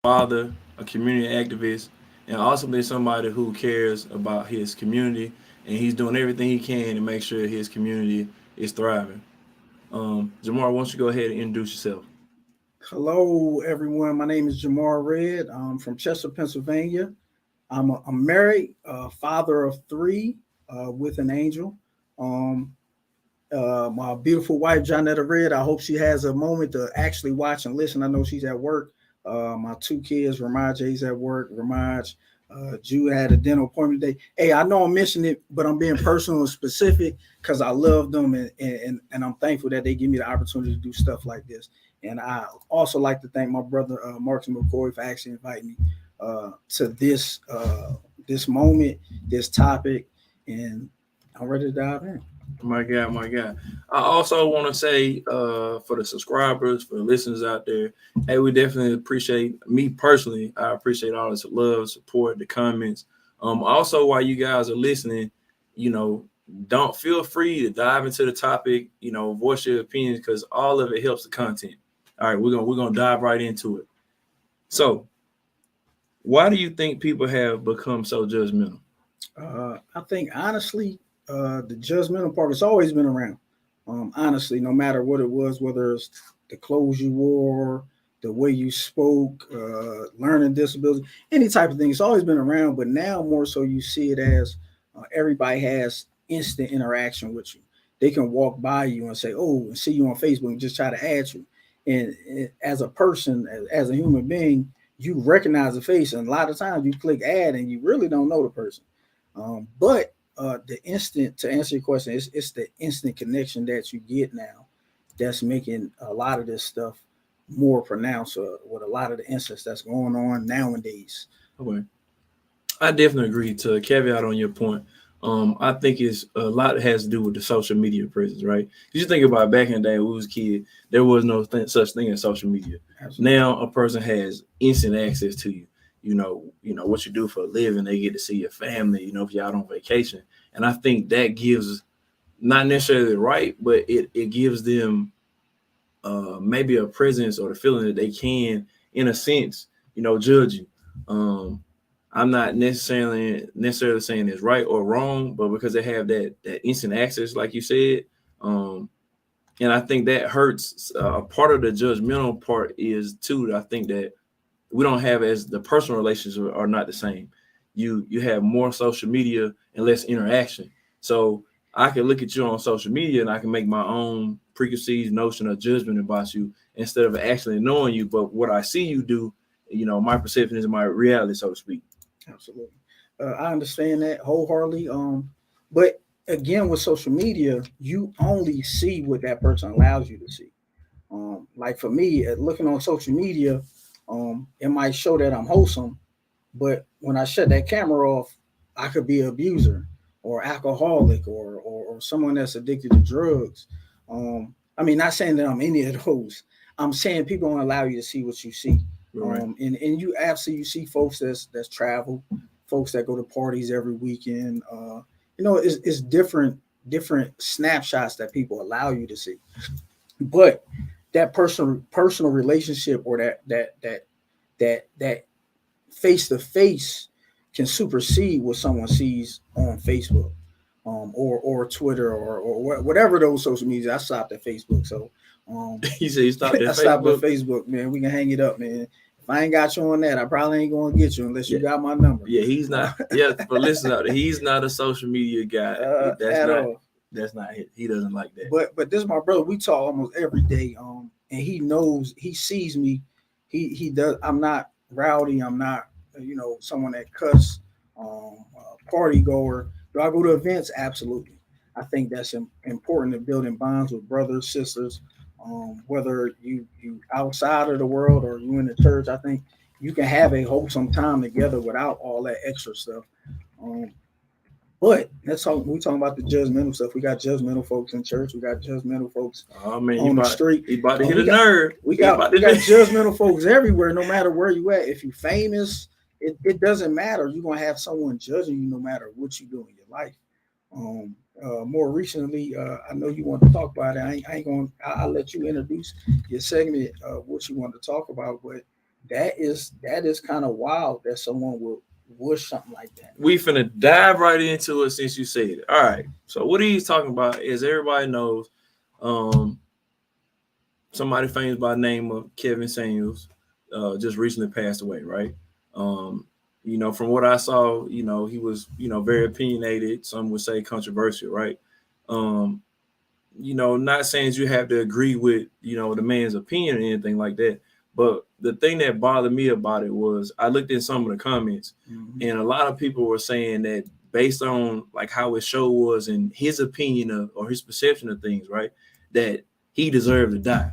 father, a community activist, and ultimately somebody who cares about his community, and he's doing everything he can to make sure his community is thriving. Jamar, why don't you go ahead and introduce yourself? Hello, everyone. My name is Jamar Red. I'm from Chester, Pennsylvania. I'm married, father of three, with an angel. Um, my beautiful wife, Jonetta Red. I hope she has a moment to actually watch and listen. I know she's at work. My two kids, Ramaj, he's at work. Ramaj, Jew had a dental appointment today. Hey, I know I'm mentioning it, but I'm being personal and specific because I love them and I'm thankful that they give me the opportunity to do stuff like this. And I also like to thank my brother Martin McCoy for actually inviting me to this moment, this topic, and I'm ready to dive in. My God, my God. I also want to say for the subscribers, for the listeners out there, hey, we definitely appreciate, me personally, I appreciate all the love, support, the comments. Also, while you guys are listening, you know, don't feel free to dive into the topic, voice your opinions because all of it helps the content. All right, we're gonna dive right into it. So, why do you think people have become so judgmental? I think honestly, the judgmental part has always been around. Honestly, no matter what it was, whether it's the clothes you wore, the way you spoke, learning disability, any type of thing, it's always been around. But now more so, you see it as everybody has instant interaction with you. They can walk by you and say, "Oh," and see you on Facebook and just try to add you. And as a person, as a human being, you recognize the face, and a lot of times you click add and you really don't know the person. But the instant to answer your question, it's the instant connection that you get now that's making a lot of this stuff more pronounced with a lot of the incidents that's going on nowadays. Okay. I definitely agree to a caveat on your point. I think it's a lot has to do with the social media presence, right? Because you think about back in the day when we was a kid, there was no such thing as social media. Absolutely. Now a person has instant access to you. You know what you do for a living. They get to see your family. If you're out on vacation, and I think that gives not necessarily right, but it gives them maybe a presence or the feeling that they can, in a sense, judge you. Um, I'm not necessarily saying it's right or wrong, but because they have that instant access, like you said, um, and I think that hurts. Part of the judgmental part is too. I think that we don't have as the personal relationships are not the same. You have more social media and less interaction. So I can look at you on social media and I can make my own preconceived notion of judgment about you instead of actually knowing you. But what I see you do, my perception is my reality, so to speak. Absolutely. I understand that wholeheartedly. But again, with social media, you only see what that person allows you to see. Like for me, looking on social media, it might show that I'm wholesome, but when I shut that camera off, I could be an abuser or alcoholic or someone that's addicted to drugs. I mean, not saying that I'm any of those. I'm saying people don't allow you to see what you see. Right. And you absolutely you see folks that's travel, folks that go to parties every weekend. It's different snapshots that people allow you to see. But that personal relationship or that face to face can supersede what someone sees on Facebook, or Twitter or whatever those social media. I stopped at Facebook, so You say you stopped I at stopped at Facebook. Facebook, man. We can hang it up, man. If I ain't got you on that, I probably ain't gonna get you unless you Yeah, got my number, yeah. He's not. Yeah, but listen out. He's not a social media guy. That's at not. all. That's not it. He doesn't like that. But this is my brother. We talk almost every day. And he knows, he sees me. He does. I'm not rowdy. I'm not someone that cuss. Party goer. Do I go to events? Absolutely. I think that's important to building bonds with brothers, sisters. Whether you outside of the world or you in the church, I think you can have a wholesome time together without all that extra stuff. Um, but that's all we talking about the judgmental stuff. We got judgmental folks in church. We got judgmental folks Oh man, on the street. he about to hit We a got nerve. we He got about to we got do. judgmental folks everywhere. No matter where you at, if you famous, it doesn't matter. You're gonna have someone judging you no matter what you do in your life. Um, More recently, I know you want to talk about it. I ain't going. I'll let you introduce your segment, what you want to talk about. But that is kind of wild that someone would wish something like that. We finna dive right into it since you said it. All right. So what he's talking about is everybody knows, um, somebody famous by the name of Kevin Samuels, just recently passed away, right? Um, from what I saw, he was, very opinionated. Some would say controversial, right? Um, not saying you have to agree with, the man's opinion or anything like that. But the thing that bothered me about it was I looked at some of the comments, Mm-hmm. and a lot of people were saying that based on like how his show was and his opinion of or his perception of things, right, that he deserved to die.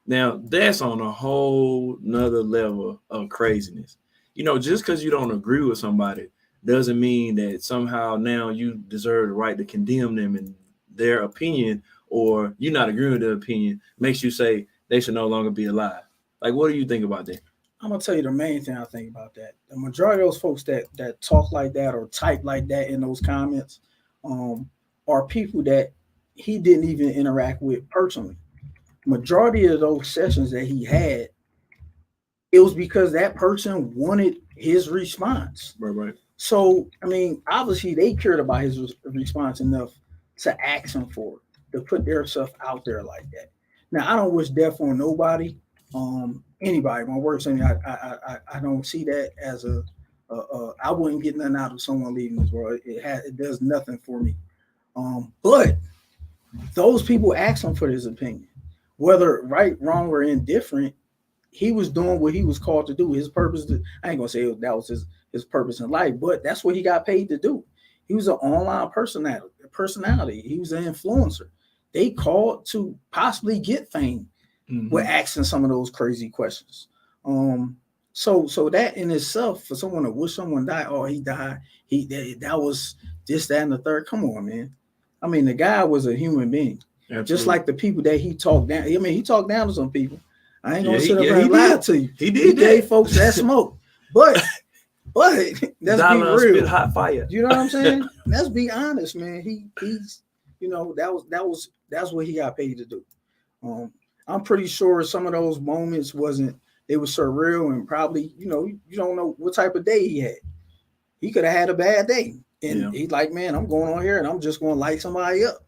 Now that's on a whole nother level of craziness. Just because you don't agree with somebody doesn't mean that somehow now you deserve the right to condemn them and their opinion, or you not agreeing with their opinion makes you say they should no longer be alive. Like, what do you think about that? I'm gonna tell you the main thing I think about that. The majority of those folks that talk like that or type like that in those comments, um, are people that he didn't even interact with personally. Majority of those sessions that he had, it was because that person wanted his response. Right, right. So, I mean, obviously they cared about his response enough to ask him for it, to put their stuff out there like that. Now, I don't wish death on nobody, anybody. My worst enemy, I don't see that as I wouldn't get nothing out of someone leaving this world. It does nothing for me. But those people asked him for his opinion, whether right, wrong, or indifferent. He was doing what he was called to do. His purpose. I ain't gonna say that was his purpose in life, but that's what he got paid to do. He was an online personality. Personality. He was an influencer. They called to possibly get fame with Mm-hmm. asking some of those crazy questions. So that in itself, for someone to wish someone died, oh, he died. That was this, that, and the third. Come on, man. I mean, the guy was a human being, just Absolutely. like the people that he talked down. I mean, he talked down to some people. I ain't Yeah, gonna sit up yeah, here he and lie did. to you. He He did gave that. folks that smoke, but but let's be Dollar spit real. hot fire. You know what I'm saying? Let's be honest, man. He's that's what he got paid to do. Um, I'm pretty sure some of those moments wasn't they were surreal and probably you don't know what type of day he had. He could have had a bad day, and Yeah. he's like, man, I'm going on here and I'm just going to light somebody up.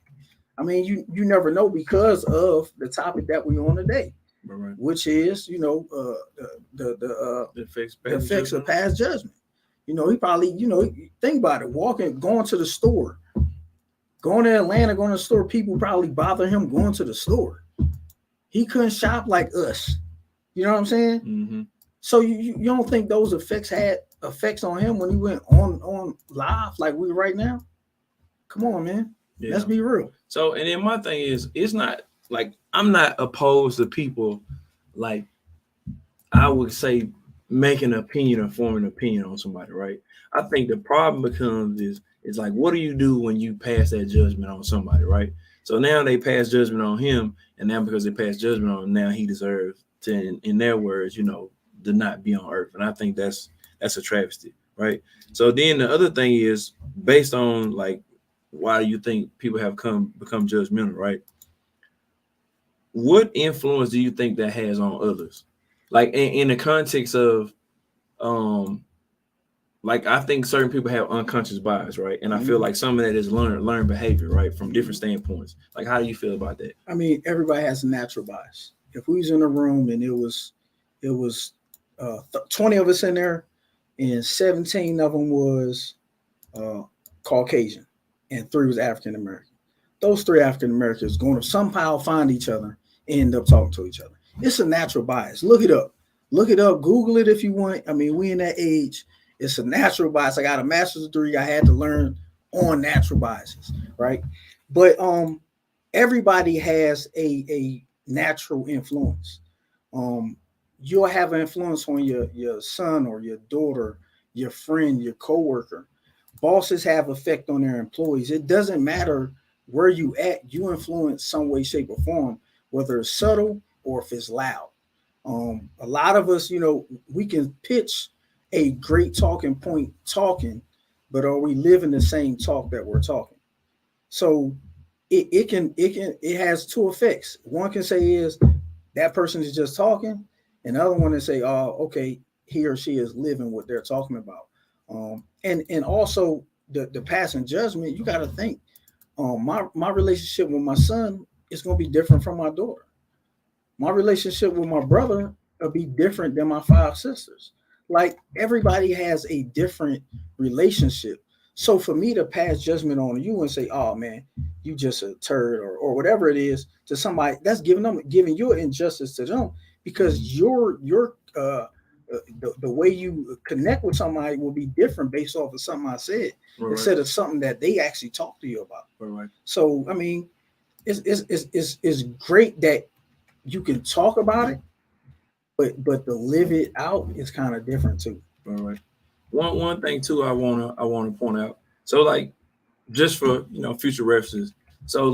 I mean, you never know because of the topic that we're on today, Right, right. which is The fixed the passage effects of judgment. past judgment. He probably think about it, walking, going to the store, going to Atlanta, going to the store. People probably bother him going to the store. He couldn't shop like us. You know what I'm saying? Mm-hmm. So you don't think those effects had effects on him when he went on live like we right now? Come on, man. Let's Yeah. be real. So, and then my thing is, it's not like I'm not opposed to people like I would say making an opinion or forming an opinion on somebody, right? I think the problem becomes is like, what do you do when you pass that judgment on somebody, right? So now they pass judgment on him, and now because they pass judgment on him, now he deserves to, in their words, to not be on earth. And I think that's a travesty, right? So then the other thing is based on like why you think people have become judgmental, right? What influence do you think that has on others? Like in the context of um like I think certain people have unconscious bias, right? And I feel Mhm. like some of that is learned behavior, right? From different standpoints. Like how do you feel about that? I mean, everybody has a natural bias. If we was in a room and it was 20 of us in there, and 17 of them was uh, Caucasian, and three was African American. Those three African Americans going to somehow find each other and end up talking to each other. It's a natural bias. Look it up. Look it up. Google it if you want. I mean, we in that age. It's a natural bias. I got a master's degree. I had to learn on natural biases, right? But everybody has a natural influence. Um, you'll have an influence on your son or your daughter, your friend, your coworker. Bosses have effect on their employees. It doesn't matter where you at, you influence some way, shape, or form, whether it's subtle or if it's loud. A lot of us, we can pitch a great talking point talking, but are we living the same talk that we're talking? So it has two effects. One can say is that person is just talking, and the other one that say, oh, okay, he or she is living what they're talking about. And also the passing judgment, you got to think, my relationship with my son is going to be different from my daughter. My relationship with my brother will be different than my five sisters. Like everybody has a different relationship. So for me to pass judgment on you and say, "Oh man, you just a turd," or whatever it is to somebody, that's giving you an injustice to them because the way you connect with somebody will be different based off of something I said Right. instead of something that they actually talk to you about. Right. So I mean, it's great that you can talk about it, but to live it out is kind of different too. Right. One thing too I wanna point out. So like just for future references. So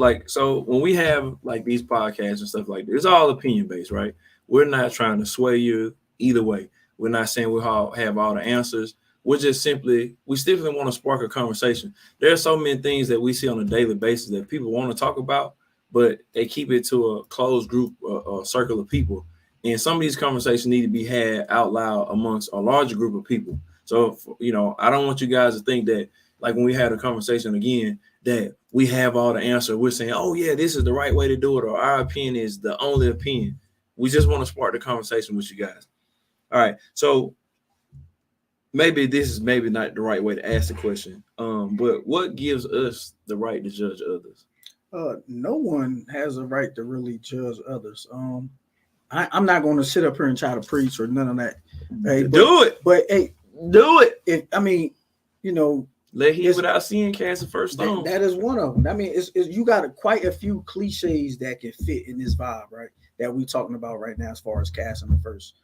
when we have like these podcasts and stuff like this, it's all opinion based, right? We're not trying to sway you either way. We're not saying we all have all the answers. We simply want to spark a conversation. There are so many things that we see on a daily basis that people want to talk about, but they keep it to a closed group or circle of people. And some of these conversations need to be had out loud amongst a larger group of people. So, I don't want you guys to think that, like when we had a conversation again, that we have all the answer. We're saying, oh, yeah, this is the right way to do it, or our opinion is the only opinion. We just want to spark the conversation with you guys. All right. So maybe this is maybe not the right way to ask the question. But what gives us the right to judge others? No one has a right to really judge others. I'm not going to sit up here and try to preach or none of that. Hey, do it. But hey, do it. I mean, you know, let him without seeing cast the first stone. That is one of them. I mean, you got quite a few cliches that can fit in this vibe, right? That we talking about right now, as far as casting the first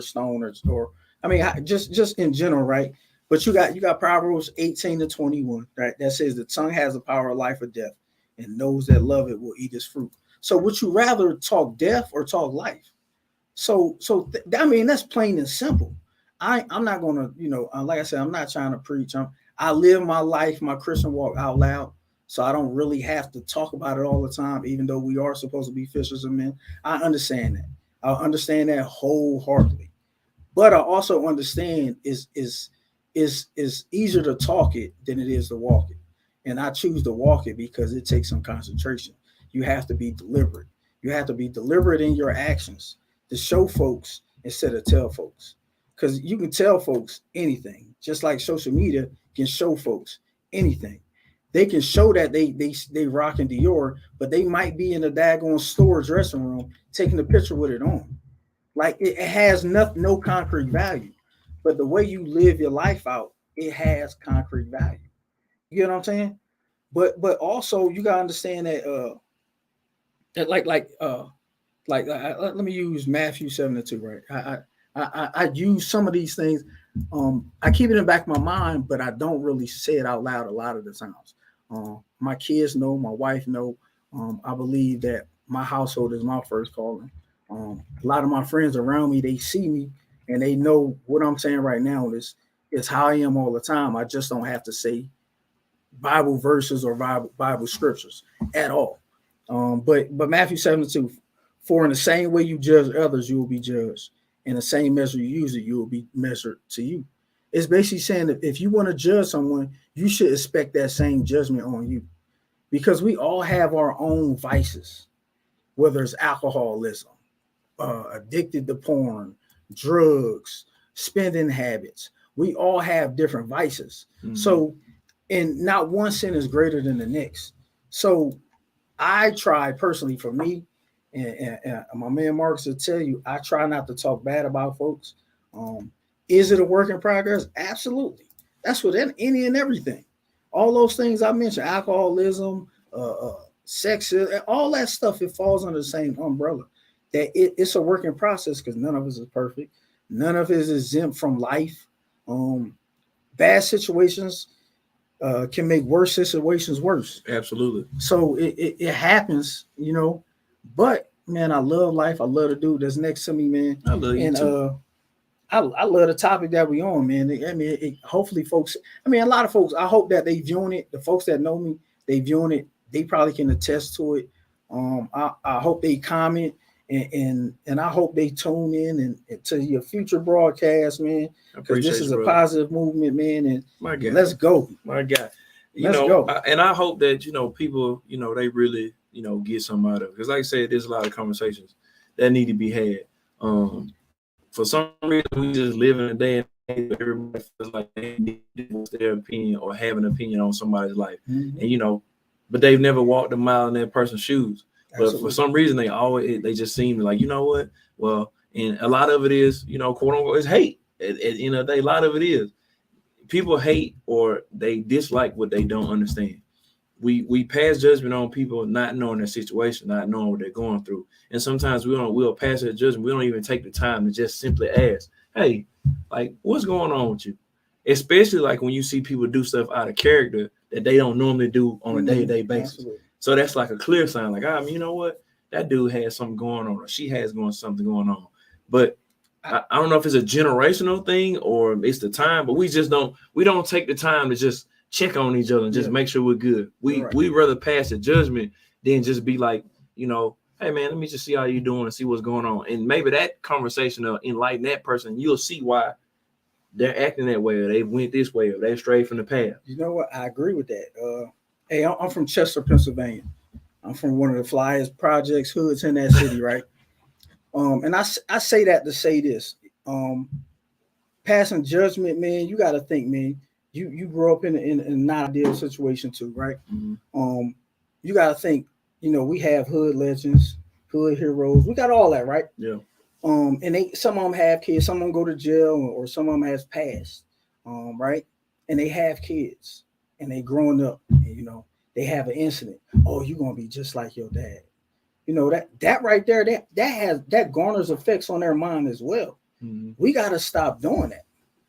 stone, or I mean, just in general, right? But you got Proverbs 18-21, right? That says the tongue has the power of life or death, and those that love it will eat its fruit. So, would you rather talk death or talk life? I mean, that's plain and simple. I'm not gonna, like I said, I'm not trying to preach. I live my life, my Christian walk out loud, so I don't really have to talk about it all the time. Even though we are supposed to be fishers of men, I understand that. I understand that wholeheartedly. But I also understand is easier to talk it than it is to walk it, and I choose to walk it because it takes some concentration. You have to be deliberate. You have to be deliberate in your actions to show folks instead of tell folks. Because you can tell folks anything, just like social media can show folks anything. They can show that they rocking Dior, but they might be in a daggone store dressing room taking a picture with it on. Like it has no concrete value. But the way you live your life out, it has concrete value. You get what I'm saying? But also you gotta understand that let me use Matthew 7-2, right? I use some of these things. I keep it in the back of my mind, but I don't really say it out loud a lot of the times. My kids know, my wife know. I believe that my household is my first calling. A lot of my friends around me, they see me and they know what I'm saying right now is how I am all the time. I just don't have to say Bible verses or Bible scriptures at all. But Matthew 7-2, for in the same way you judge others, you will be judged. In the same measure you use it, you will be measured to you. It's basically saying that if you want to judge someone, you should expect that same judgment on you. Because we all have our own vices, whether it's alcoholism, addicted to porn, drugs, spending habits. We all have different vices. Mm-hmm. So, and not one sin is greater than the next. So I try personally for me, and my man Marcus will tell you, I try not to talk bad about folks. Is it a work in progress? Absolutely. That's with any and everything. All those things I mentioned, alcoholism, sex, all that stuff, it falls under the same umbrella. That it's a work in process because none of us is perfect. None of it is exempt from life. Bad situations can make worse situations worse. Absolutely. So it happens, But man, I love life. I love the dude that's next to me, man. I love you too. I love the topic that we on, man. I mean, hopefully folks, a lot of folks, I hope that they viewing it. The folks that know me, they viewing it. They probably can attest to it. I hope they comment and I hope they tune in and to your future broadcast, man, because this is a brother. positive movement, man. And My God, let's go. my God. Let's go. And I hope that people, they really get something out of it, because like I said, there's a lot of conversations that need to be had. For some reason, we just live in a day and age where everybody feels like they need to voice their opinion or have an opinion on somebody's life, and but they've never walked a mile in that person's shoes. Absolutely. But for some reason, they just seem like, what? Well, and a lot of it is, quote unquote, is hate. At the end of the day, a lot of it is people hate or they dislike what they don't understand. We pass judgment on people not knowing their situation, not knowing what they're going through, and sometimes we'll pass that judgment. We don't even take the time to just simply ask, "Hey, like, what's going on with you?" Especially like when you see people do stuff out of character that they don't normally do on a day-to-day basis. Absolutely. So that's like a clear sign, like, you know what, that dude has something going on, or she has something going on. But I don't know if it's a generational thing or it's the time, but we don't take the time to just check on each other and just make sure we're good. We rather pass a judgment than just be like, hey man, let me just see how you're doing and see what's going on. And maybe that conversation will enlighten that person. You'll see why they're acting that way, or they went this way, or they strayed from the path. You know what? I agree with that. Hey, I'm from Chester, Pennsylvania. I'm from one of the flyest projects hoods in that city, right? And I say that to say this. Passing judgment, man, you got to think, man. You grew up in an ideal situation too, right? Mm-hmm. You got to think, we have hood legends, hood heroes. We got all that, right? Yeah. And some of them have kids, some of them go to jail, or some of them has passed, right? And they have kids, and they growing up, and they have an incident. Oh, you're gonna be just like your dad. That right there, that garners effects on their mind as well. Mm-hmm. We gotta stop doing that.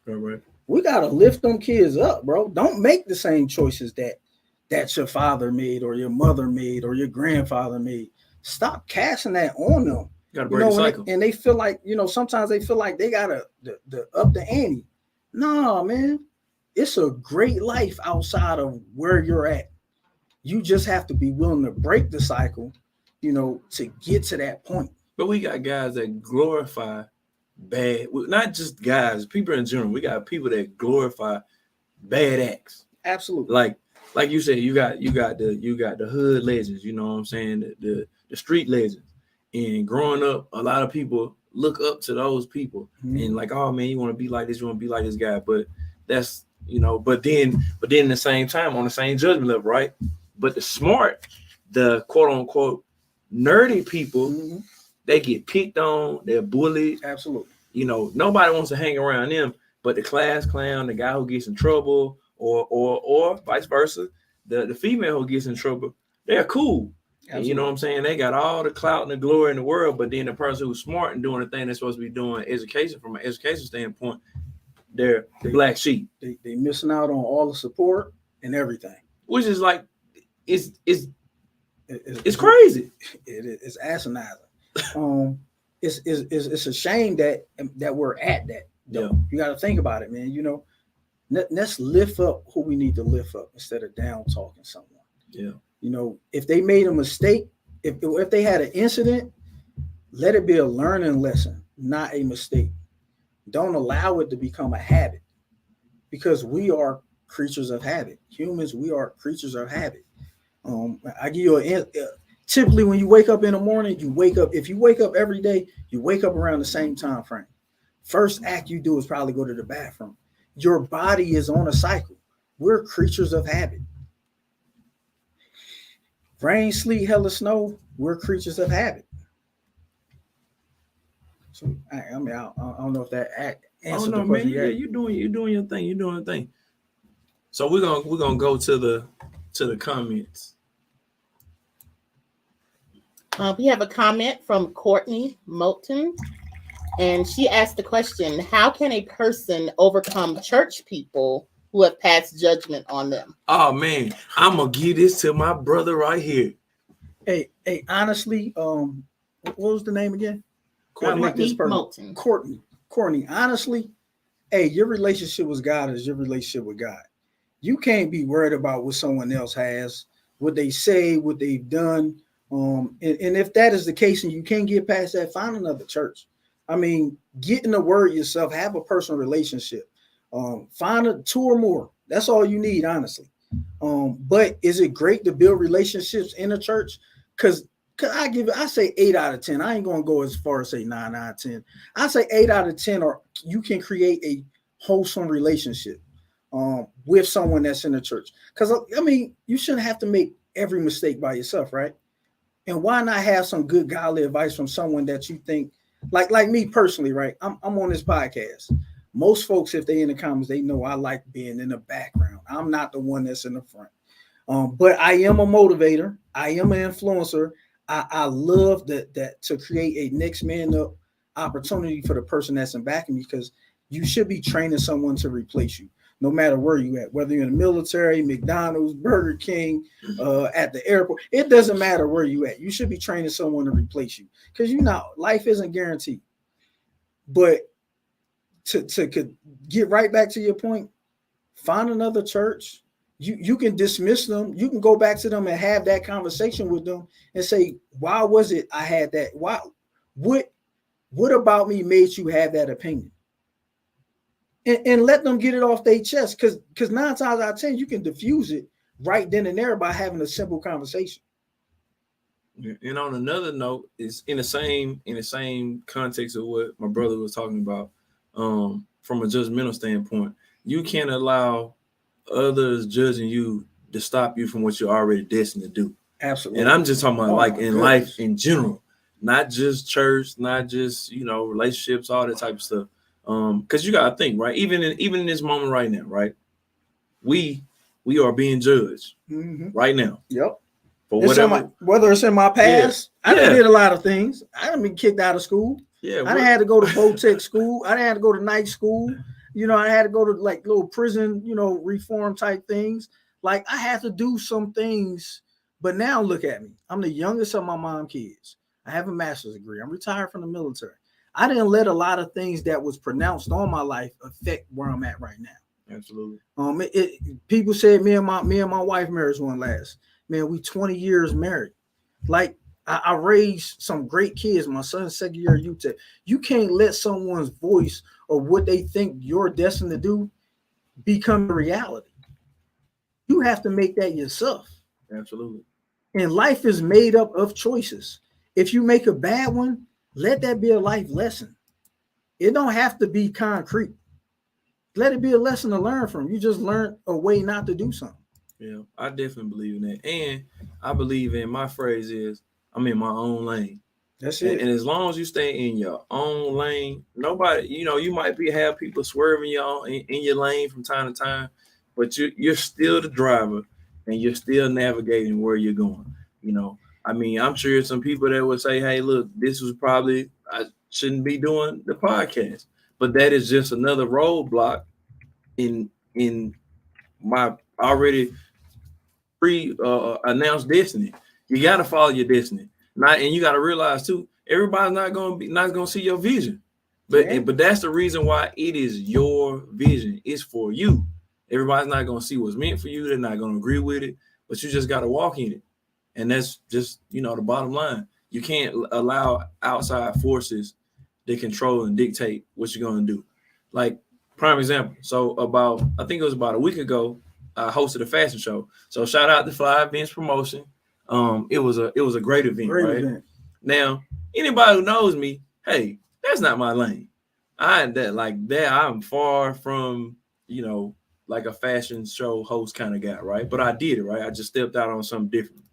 All right. We gotta lift them kids up, bro. Don't make the same choices that your father made, or your mother made, or your grandfather made. Stop casting that on them. Gotta break the cycle. And they feel like, sometimes they feel like they gotta the up the ante. No, man, it's a great life outside of where you're at. You just have to be willing to break the cycle, to get to that point. But we got guys that glorify bad, not just guys, people in general. We got people that glorify bad acts. Absolutely. Like you said, you got the hood legends, you know what I'm saying? The street legends. And growing up, a lot of people look up to those people, and like, oh man, you want to be like this, you want to be like this guy. But that's, but then at the same time, on the same judgment level, right? But the smart, the quote unquote nerdy people, they get picked on, they're bullied. Absolutely. Nobody wants to hang around them, but the class clown, the guy who gets in trouble, or vice versa, the female who gets in trouble, they're cool. And you know what I'm saying? They got all the clout and the glory in the world, but then the person who's smart and doing the thing they're supposed to be doing education from an education standpoint, they're the black sheep. They missing out on all the support and everything. Which is like, it's crazy. It's asinine. It's a shame that we're at that. Yeah. You got to think about it, man. Let's lift up who we need to lift up instead of down talking someone. Yeah. If they made a mistake, if they had an incident, let it be a learning lesson, not a mistake. Don't allow it to become a habit, because we are creatures of habit. Humans, we are creatures of habit. I give you typically when you wake up in the morning, if you wake up every day, you wake up around the same time frame. First act you do is probably go to the bathroom. Your body is on a cycle. We're creatures of habit. Rain, sleet, hell, or snow, we're creatures of habit. So I don't know if that answered the question. Yeah, you're doing your thing. You're doing your thing. So we're gonna go to the comments. We have a comment from Courtney Moulton, and she asked the question: how can a person overcome church people who have passed judgment on them? Oh man, I'm gonna give this to my brother right here. Hey, honestly, what was the name again? Courtney Moulton. Courtney, honestly, hey, your relationship with God is your relationship with God. You can't be worried about what someone else has, what they say, what they've done. And if that is the case and you can't get past that, find another church. I mean, get in the word yourself, have a personal relationship. Find a two or more. That's all you need, honestly. But is it great to build relationships in a church? Because I say 8 out of 10. I ain't gonna go as far as say 9 out of 10. I say 8 out of 10, or you can create a wholesome relationship with someone that's in the church. Because I mean, you shouldn't have to make every mistake by yourself, right? And why not have some good godly advice from someone that you think, like me personally, right? I'm on this podcast. Most folks, if they in the comments, they know I like being in the background. I'm not the one that's in the front. But I am a motivator. I am an influencer. I love that to create a next man up opportunity for the person that's in backing me, because you should be training someone to replace you, no matter where you at, whether you're in the military, McDonald's, Burger King, at the airport. It doesn't matter where you at. You should be training someone to replace you, because you know life isn't guaranteed. But to get right back to your point, find another church. You can dismiss them. You can go back to them and have that conversation with them and say, why was it I had that? Why? What about me made you have that opinion? And let them get it off their chest, because 9 times out of 10 you can diffuse it right then and there by having a simple conversation. And on another note, it's in the same context of what my brother was talking about, from a judgmental standpoint. You can't allow others judging you to stop you from what you're already destined to do. Absolutely. And I'm just talking about like in life in general, not just church, not just relationships, all that type of stuff. Because you gotta think, right? Even in this moment right now, right? We are being judged right now. Yep. For whatever, whether it's in my past, I did a lot of things. I done been kicked out of school. Yeah, I done had to go to Votech school. I done had to go to night school. I had to go to like little prison, reform type things. Like I had to do some things, but now look at me. I'm the youngest of my mom kids. I have a master's degree. I'm retired from the military. I didn't let a lot of things that was pronounced on my life affect where I'm at right now. Absolutely. People said me and my wife marriage won't last. Man, we 20 years married. Like I raised some great kids. My son's second year at UTEP. You can't let someone's voice or what they think you're destined to do become a reality. You have to make that yourself. Absolutely. And life is made up of choices. If you make a bad one, let that be a life lesson. It don't have to be concrete. Let it be a lesson to learn from. You just learn a way not to do something. Yeah, I definitely believe in that. And I believe in, my phrase is, I'm in my own lane. That's it. And as long as you stay in your own lane, nobody, you might have people swerving you in your lane from time to time, but you're still the driver and you're still navigating where you're going. I'm sure some people that would say, hey, look, this was probably, I shouldn't be doing the podcast, but that is just another roadblock in my already announced destiny. You got to follow your destiny. And you got to realize too, everybody's not gonna see your vision, but that's the reason why it is your vision. It's for you. Everybody's not gonna see what's meant for you. They're not gonna agree with it, but you just got to walk in it. And that's just the bottom line. You can't allow outside forces to control and dictate what you're gonna do. Like prime example. So I think it was about a week ago, I hosted a fashion show. So shout out to Fly Events Promotion. It was a great event, right? Now, anybody who knows me, hey, that's not my lane. I'm far from, like a fashion show host kind of guy, right? But I did it, right? I just stepped out on something different.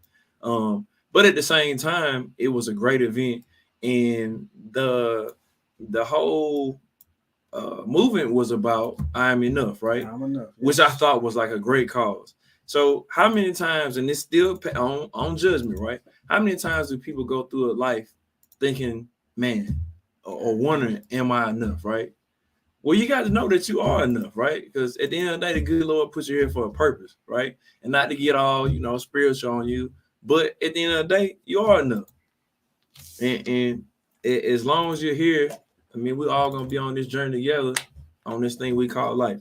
But at the same time, it was a great event, and the whole movement was about I'm enough, right? I'm enough, yes. Which I thought was like a great cause. So how many times, and it's still on judgment, right? How many times do people go through a life thinking, man, or wondering, am I enough, right? Well, you got to know that you are enough, right? Because at the end of the day, the good Lord puts you here for a purpose, right? And not to get all, spiritual on you, but at the end of the day, you are enough. And as long as you're here, we're all going to be on this journey together on this thing we call life.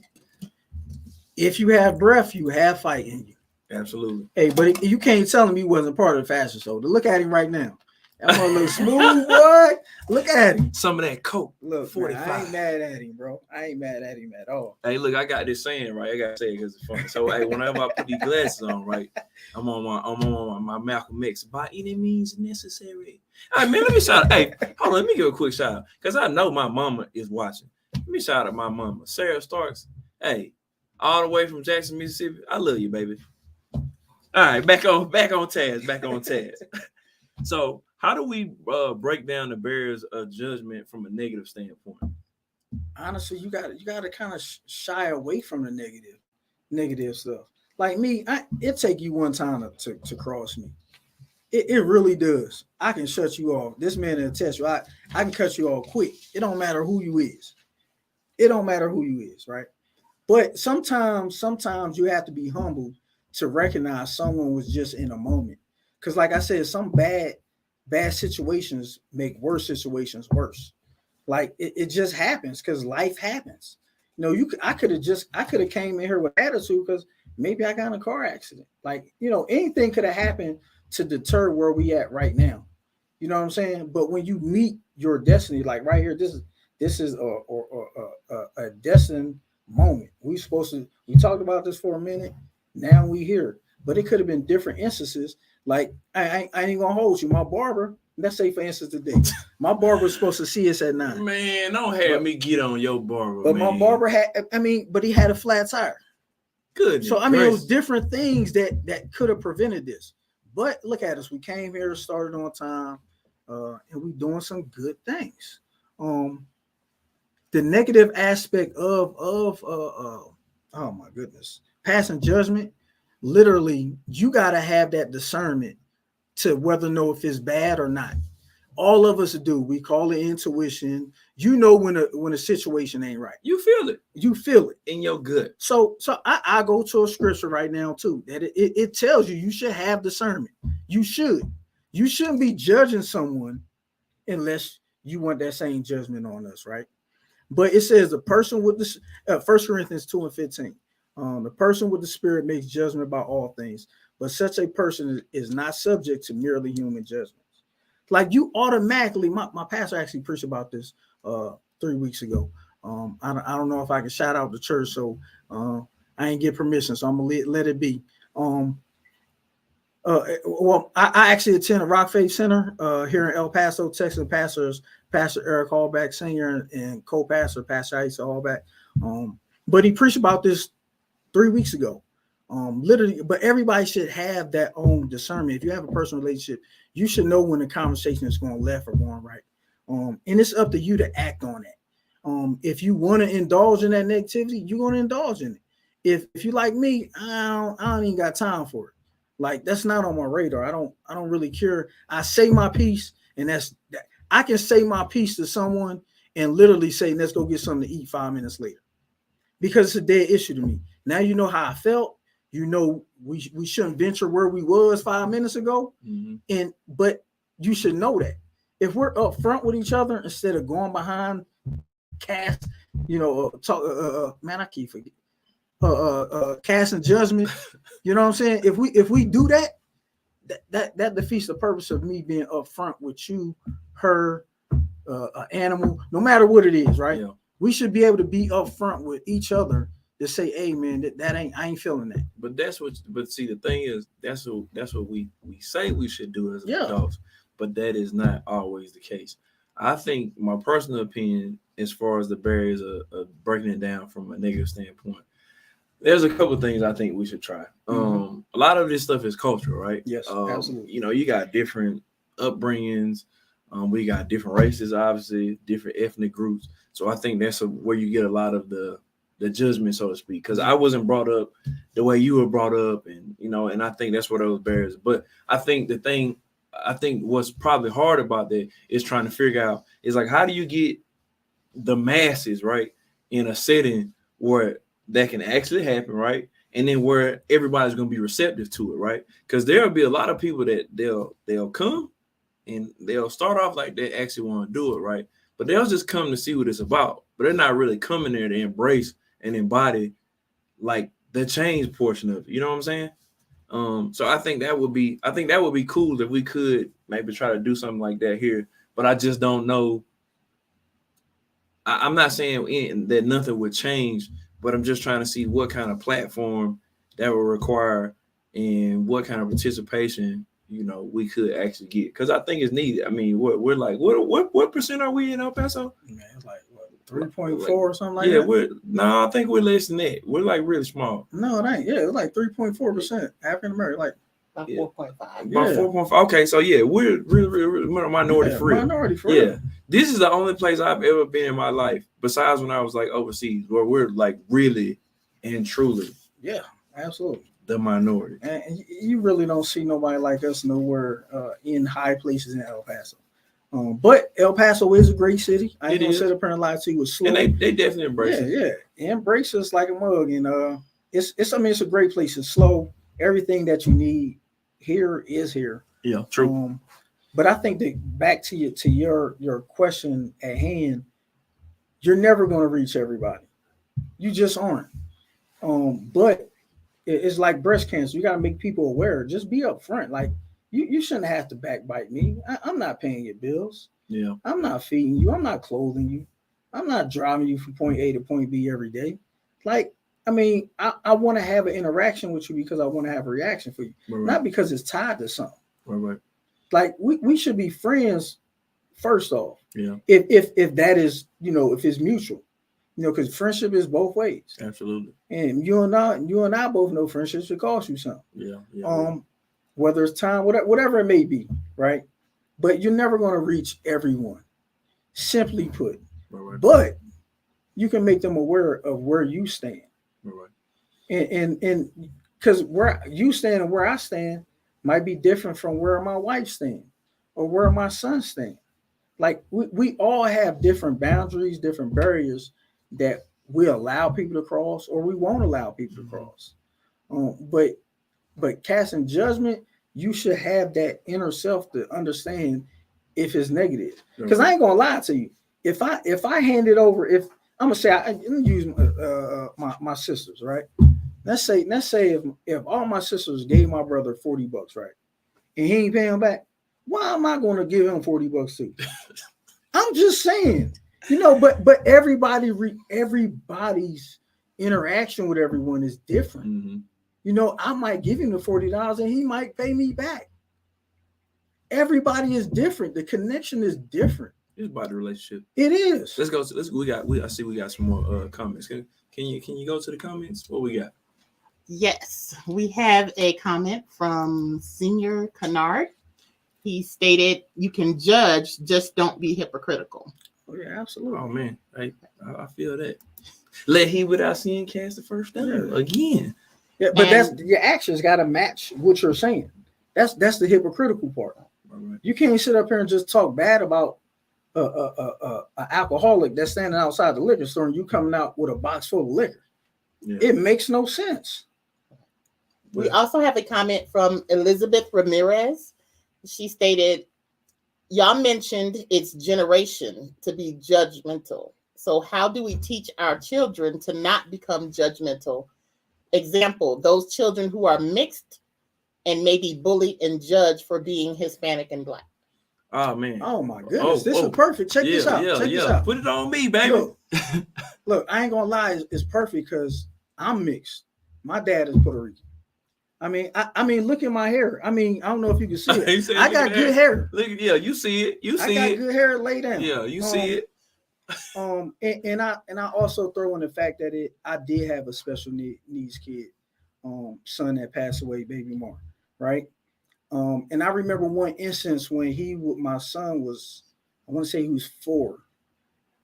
If you have breath, you have fight in you. Absolutely. Hey, but you can't tell him he wasn't part of the fashion show. Look at him right now. That one look smooth, boy. Look at him. Some of that coke. Look, 45. man, I ain't mad at him, bro. I ain't mad at him at all. Hey, look, I got this saying right. I gotta say it because it's funny. So, hey, whenever I put these glasses on, right, I'm on my Malcolm X by any means necessary. All right, man, let me shout out. Hey, hold on, let me give a quick shout out because I know my mama is watching. Let me shout out my mama, Sarah Starks. Hey, all the way from Jackson, Mississippi. I love you, baby. All right, back on Taz. So, how do we break down the barriers of judgment from a negative standpoint? Honestly, you gotta kind of shy away from the negative stuff. Like me, it take you one time to cross me. It really does. I can shut you off. This man will test you. I can cut you off quick. It don't matter who you is. It don't matter who you is, right? But sometimes you have to be humble to recognize someone was just in a moment. Because like I said, some bad situations make worse situations worse. Like it just happens because life happens. You know, I could have came in here with attitude because maybe I got in a car accident. Like, you know, anything could have happened to deter where we at right now. You know what I'm saying? But when you meet your destiny, like right here, this is a destined moment. We talked about this for a minute. Now we here, but it could have been different instances. Like I ain't gonna hold you. My barber, let's say for instance today, my barber was supposed to see us at 9. Man, don't have me get on your barber. But man. my barber but he had a flat tire. Good. So it was different things that could have prevented this. But look at us. We came here, started on time, and we doing some good things. The negative aspect of oh my goodness, passing judgment. Literally, you gotta have that discernment to whether to know if it's bad or not. All of us do. We call it intuition. You know when a situation ain't right. You feel it. You feel it in your gut. So I go to a scripture right now too that it tells you should have discernment. You should. You shouldn't be judging someone unless you want that same judgment on us, right? But it says the person with the 1 Corinthians 2:15. The person with the spirit makes judgment about all things, but such a person is not subject to merely human judgments. Like you automatically, my pastor actually preached about this 3 weeks ago. I don't know if I can shout out the church, so I ain't get permission, so I'm gonna let it be. Well, I actually attend a Rock Faith Center here in El Paso, Texas. Pastor Eric Hallback Sr. and co-pastor Pastor Isa Hallback. But he preached about this 3 weeks ago. Literally, but everybody should have that own discernment. If you have a personal relationship, you should know when the conversation is going left or going right. And it's up to you to act on it. If you want to indulge in that negativity, you're going to indulge in it. If you like me, I don't even got time for it. Like that's not on my radar. I don't really care. I say my piece, and that's that. I can say my piece to someone and literally say, let's go get something to eat 5 minutes later. Because it's a dead issue to me. Now you know how I felt. You know we shouldn't venture where we was 5 minutes ago. Mm-hmm. But you should know that. If we're up front with each other instead of going behind cast, man, I keep forgetting. Casting judgment, you know what I'm saying? If we do that defeats the purpose of me being upfront with you, her, an animal, no matter what it is, right? Yeah. We should be able to be upfront with each other to say, "Hey, man, I ain't feeling that." But see, the thing is, that's what we say we should do as adults, but that is not always the case. I think my personal opinion, as far as the barriers of breaking it down from a negative standpoint. There's a couple of things I think we should try. A lot of this stuff is cultural, right? Yes, absolutely. You got different upbringings. We got different races, obviously, different ethnic groups. So I think that's where you get a lot of the judgment, so to speak. Because I wasn't brought up the way you were brought up, and I think that's where those barriers. But I think what's probably hard about that is trying to figure out is like how do you get the masses right in a setting where that can actually happen, right? And then where everybody's going to be receptive to it, right? Because there'll be a lot of people that they'll come and they'll start off like they actually want to do it, right? But they'll just come to see what it's about. But they're not really coming there to embrace and embody like the change portion of it. You know what I'm saying? So I think that would be cool if we could maybe try to do something like that here. But I just don't know. I'm not saying that nothing would change, but I'm just trying to see what kind of platform that will require and what kind of participation we could actually get, because I think it's needed. I mean, we're like what percent are we in El Paso? Man, it's like what 3.4 or something like Yeah, that. I think we're less than that. We're like really small. No, it ain't. Yeah, it's like 3.4% African American. Like About Yeah. 4.5. About Yeah. 4.5. Okay, so yeah, we're really minority for real. Minority for real. Yeah, this is the only place I've ever been in my life, besides when I was like overseas, where we're like really and truly Yeah, absolutely. the minority. And you really don't see nobody like us nowhere in high places in El Paso. But El Paso is a great city. I ain't gonna sit up here and lie to you. It's slow. And they definitely embrace it. Yeah. Embrace us like a mug. And it's a great place. It's slow. Everything that you need here is here. Yeah, true. But I think that back to your question at hand, you're never going to reach everybody. You just aren't. But it's like breast cancer. You got to make people aware. Just be upfront. Like you shouldn't have to backbite me. I'm not paying your bills. Yeah. I'm not feeding you. I'm not clothing you. I'm not driving you from point A to point B every day. Like, I mean, I want to have an interaction with you because I want to have a reaction for you, Right. not because it's tied to something. Right. Like we should be friends first off. Yeah. If that is, if it's mutual, because friendship is both ways. Absolutely. And you and I both know friendship should cost you something. Yeah. Whether it's time, whatever it may be, right? But you're never going to reach everyone, simply put. Right. But you can make them aware of where you stand. Right. And because where you stand and where I stand might be different from where my wife stands or where my son stands. Like we all have different boundaries, different barriers that we allow people to cross or we won't allow people to cross. But casting judgment, you should have that inner self to understand if it's negative. Because I ain't gonna lie to you. If I hand it over, if I'm gonna say let me use my sisters, right? Let's say if all my sisters gave my brother $40, right, and he ain't paying back, why am I gonna give him $40 too? I'm just saying, but everybody's interaction with everyone is different. Mm-hmm. I might give him the $40 and he might pay me back. Everybody is different. The connection is different. It's about the relationship. It is. Let's go. I see we got some more comments. Can you go to the comments? What we got? Yes, we have a comment from Senior Kennard. He stated, "You can judge, just don't be hypocritical." Oh yeah, absolutely. Oh man, I feel that. Let he without seeing cast the first down again. Yeah, but that's your actions got to match what you're saying. That's the hypocritical part. Right. You can't sit up here and just talk bad about an alcoholic that's standing outside the liquor store and you coming out with a box full of liquor. Yeah. It makes no sense. We also have a comment from Elizabeth Ramirez. She stated, "Y'all mentioned it's generation to be judgmental. So how do we teach our children to not become judgmental? Example, those children who are mixed and may be bullied and judged for being Hispanic and Black." Oh man! Oh my goodness! This is perfect. Check this out. Check this out. Put it on me, baby. Look, I ain't gonna lie. It's perfect because I'm mixed. My dad is Puerto Rican. I mean, look at my hair. I mean, I don't know if you can see it. I got good hair. Look, you see it. I got good hair. Lay down. Yeah, you see it. And I also throw in the fact that I did have a special needs kid, son that passed away, baby Mark, right? And I remember one instance when my son was, I want to say he was 4,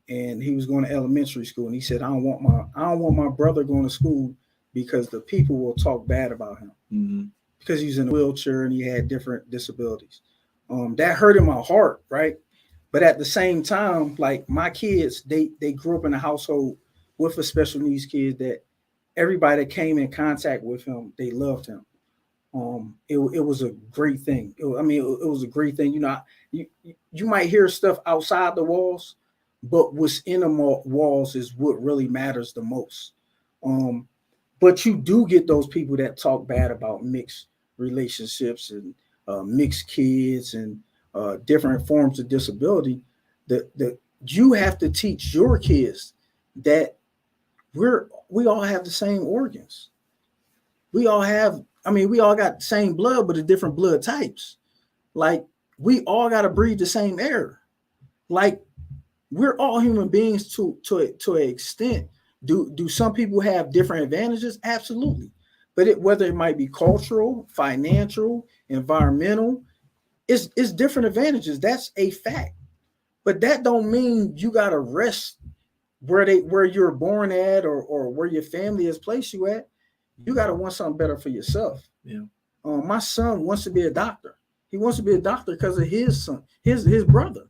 and he was going to elementary school, and he said, I don't want my brother going to school because the people will talk bad about him because he's in a wheelchair and he had different disabilities. That hurt in my heart, right? But at the same time, like my kids, they grew up in a household with a special needs kid that everybody that came in contact with him, they loved him. It was a great thing. It was a great thing. You might hear stuff outside the walls, but what's in the walls is what really matters the most. But you do get those people that talk bad about mixed relationships and mixed kids and different forms of disability, the you have to teach your kids that we all have the same organs. We all have, I mean, we all got the same blood, but the different blood types. Like we all got to breathe the same air. Like we're all human beings to an extent. Do some people have different advantages? Absolutely. But whether it might be cultural, financial, environmental, it's different advantages. That's a fact. But that don't mean you gotta rest where you're born at or where your family has placed you at. You gotta want something better for yourself. Yeah. My son wants to be a doctor. He wants to be a doctor because of his son, his brother.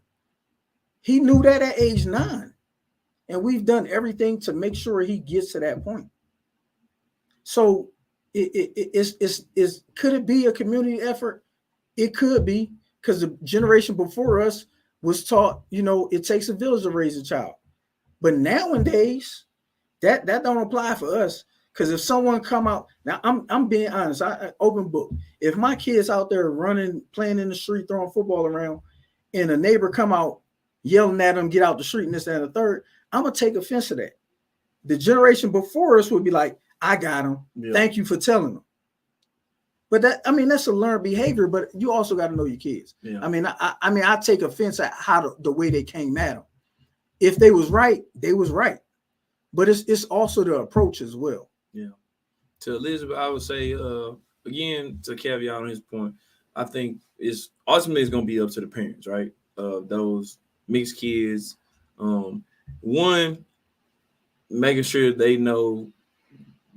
He knew that at age 9. And we've done everything to make sure he gets to that point. So it's could it be a community effort? It could be, because the generation before us was taught, it takes a village to raise a child. But nowadays, that don't apply for us. Because if someone come out, now I'm being honest, I open book. If my kid's out there running, playing in the street, throwing football around, and a neighbor come out yelling at them, get out the street, and this, that, and the third, I'm gonna take offense to that. The generation before us would be like, I got him. Yeah. Thank you for telling them. But that's a learned behavior, but you also got to know your kids. Yeah. I take offense at the way they came at them. If they was right, they was right. But it's also the approach as well. Yeah. To Elizabeth, I would say, again, to caveat on his point, I think it's ultimately going to be up to the parents, right? Those mixed kids. One, making sure they know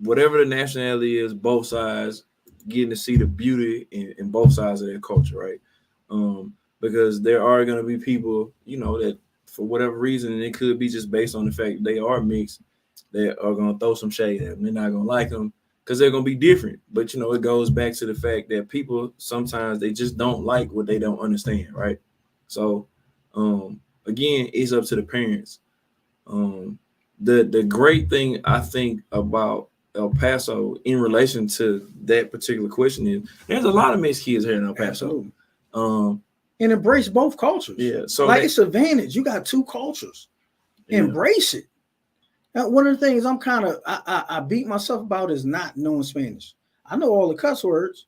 whatever the nationality is, both sides, getting to see the beauty in both sides of their culture, right? Because there are going to be people, that for whatever reason, and it could be just based on the fact they are mixed, they are going to throw some shade at them. They're not going to like them because they're going to be different. But, it goes back to the fact that people sometimes they just don't like what they don't understand, right? So, again, it's up to the parents. The great thing I think about El Paso in relation to that particular question is there's a lot of mixed kids here in El Paso. And embrace both cultures. Yeah. So it's advantage. You got two cultures. Yeah. Embrace it. Now, one of the things I beat myself about is not knowing Spanish. I know all the cuss words,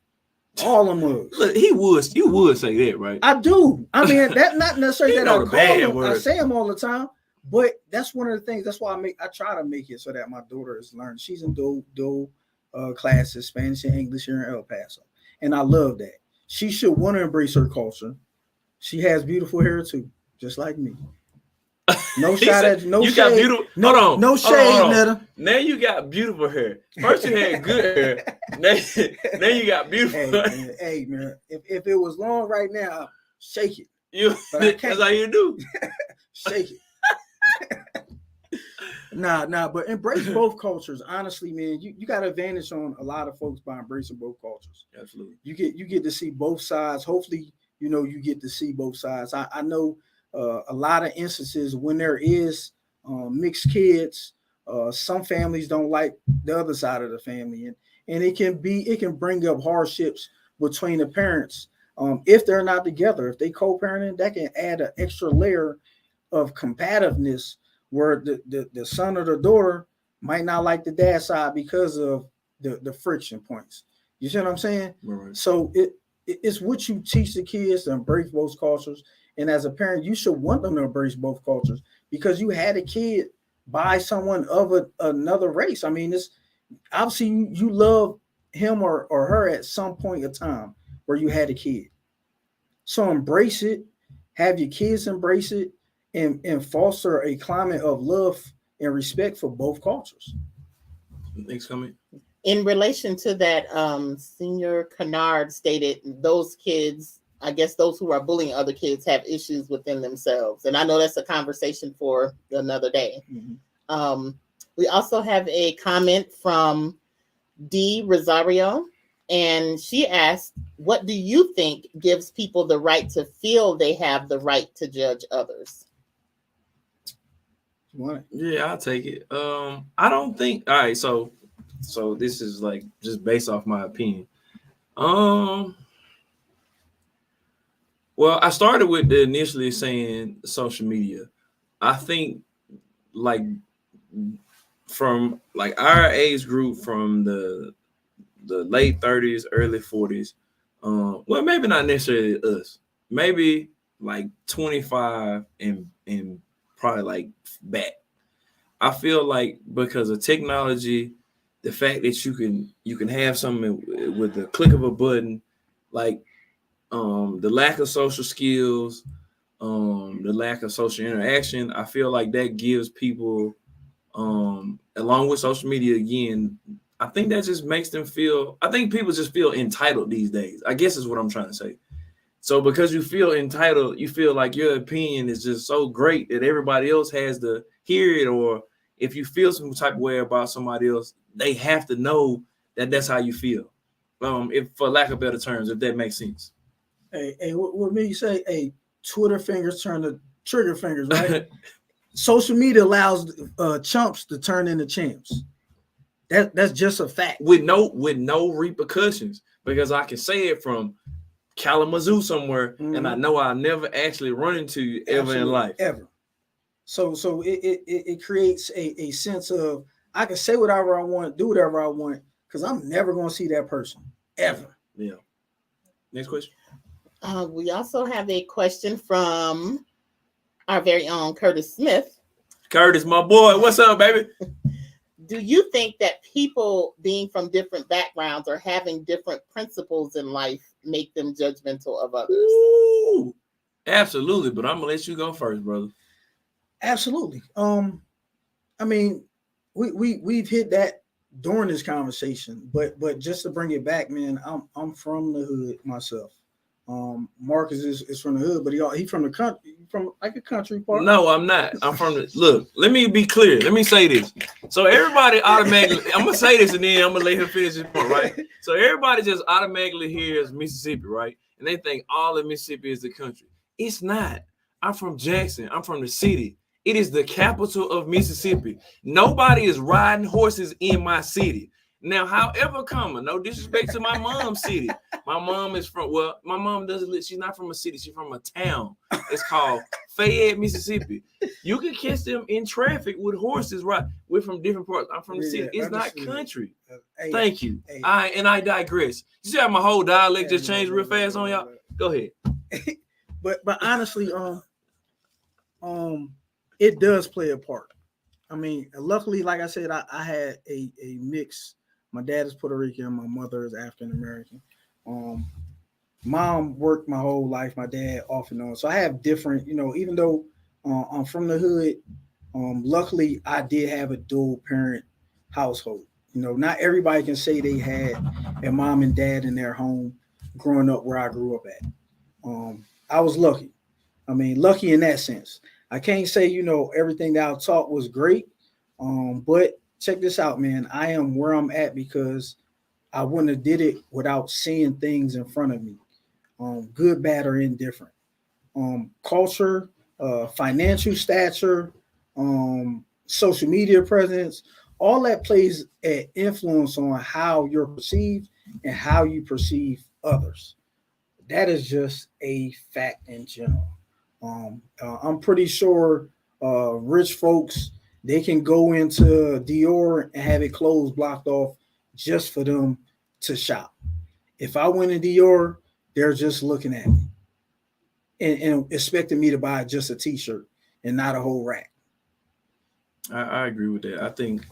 all them words. Look, you would say that, right? I do. I mean, that's not necessarily that I call them. I say them all the time. But that's one of the things. That's why I try to make it so that my daughter is learning. She's in dual classes, Spanish and English here in El Paso, and I love that. She should want to embrace her culture. She has beautiful hair too, just like me. No shot at no shade. Got beautiful. No shade, Netta. Now you got beautiful hair. First you had good hair. Now you got beautiful. Hey man, if it was long right now, shake it. That's how you do. Shake it. Nah, but embrace both cultures. Honestly, man, you got an advantage on a lot of folks by embracing both cultures. Absolutely. You get to see both sides. Hopefully, you get to see both sides. I know a lot of instances when there is mixed kids, some families don't like the other side of the family, and it can bring up hardships between the parents if they're not together. If they co-parenting, that can add an extra layer of combativeness where the son or the daughter might not like the dad side because of the friction points. You see what I'm saying? Right. So it's what you teach the kids to embrace both cultures. And as a parent, you should want them to embrace both cultures because you had a kid by someone of another race. I mean, it's obviously you love him or her at some point in time where you had a kid. So embrace it, have your kids embrace it, and foster a climate of love and respect for both cultures. Next comment. In relation to that, Senior Kennard stated those kids, I guess those who are bullying other kids have issues within themselves. And I know that's a conversation for another day. Mm-hmm. We also have a comment from D. Rosario, and she asked, what do you think gives people the right to feel they have the right to judge others? What? Yeah, I'll take it. I don't think. All right, so this is like just based off my opinion. Um. Well, I started with the initially saying social media. I think like from like our age group from the late 30s, early 40s. Well, maybe not necessarily us. Maybe like 25 and probably like back. I feel like because of technology, the fact that you can have something with the click of a button, like the lack of social skills, the lack of social interaction, I feel like that gives people, along with social media again, I think that just makes them feel, I think people just feel entitled these days. I guess is what I'm trying to say. So because you feel entitled, you feel like your opinion is just so great that everybody else has to hear it, or if you feel some type of way about somebody else, they have to know that that's how you feel. If for lack of better terms, if that makes sense. Hey, what made you say? Hey, Twitter fingers turn to trigger fingers, right? Social media allows chumps to turn into champs. That's just a fact. with no repercussions, because I can say it from Kalamazoo somewhere, and I know I'll never actually run into you ever in life. Ever. So it creates a sense of I can say whatever I want, do whatever I want, because I'm never going to see that person ever. Yeah. Next question. We also have a question from our very own Curtis Smith. Curtis, my boy, what's up, baby? Do you think that people being from different backgrounds or having different principles in life make them judgmental of others? Ooh, absolutely, but I'm gonna let you go first, brother. Absolutely. I mean, we've hit that during this conversation, but just to bring it back, man, I'm from the hood myself. Marcus is from the hood, but he from the country, from like a country part. No, I'm not. I'm from the look. Let me be clear. Let me say this. So everybody automatically, I'm gonna say this and then I'm gonna let him finish his point, right? So everybody just automatically hears Mississippi, right? And they think all of Mississippi is the country. It's not. I'm from Jackson. I'm from the city. It is the capital of Mississippi. Nobody is riding horses in my city. Now, however, no disrespect to my mom's city. My mom is from, well, my mom doesn't live, she's not from a city, she's from a town. It's called Fayette, Mississippi. You can catch them in traffic with horses, right? We're from different parts. I'm from the city. It's not country. Thank you. I digress. You see how my whole dialect just changed real fast on y'all? Go ahead. But honestly, it does play a part. I mean, luckily, like I said, I had a mix. My dad is Puerto Rican. My mother is African American. Mom worked my whole life. My dad off and on. So I have different, even though I'm from the hood, luckily I did have a dual parent household. Not everybody can say they had a mom and dad in their home growing up where I grew up at. I was lucky. I mean, lucky in that sense. I can't say, everything that I taught was great. But check this out, man. I am where I'm at because I wouldn't have did it without seeing things in front of me, good, bad, or indifferent. Culture, financial stature, social media presence, all that plays an influence on how you're perceived and how you perceive others. That is just a fact in general. I'm pretty sure rich folks, they can go into Dior and have it clothes blocked off just for them to shop. If I went in Dior, they're just looking at me and expecting me to buy just a t-shirt and not a whole rack. I agree with that. I think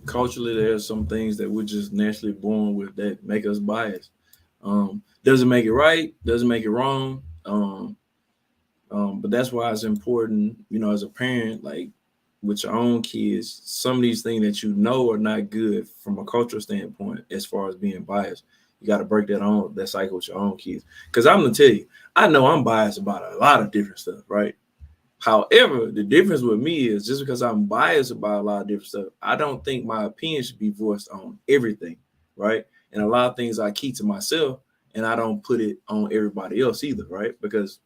culturally there's some things that we're just naturally born with that make us biased. Doesn't make it right, doesn't make it wrong. But that's why it's important, as a parent, like with your own kids, some of these things that are not good from a cultural standpoint, as far as being biased. You got to break that cycle with your own kids. Because I'm gonna tell you, I know I'm biased about a lot of different stuff, right? However, the difference with me is just because I'm biased about a lot of different stuff, I don't think my opinion should be voiced on everything, right? And a lot of things I keep to myself, and I don't put it on everybody else either, right? Because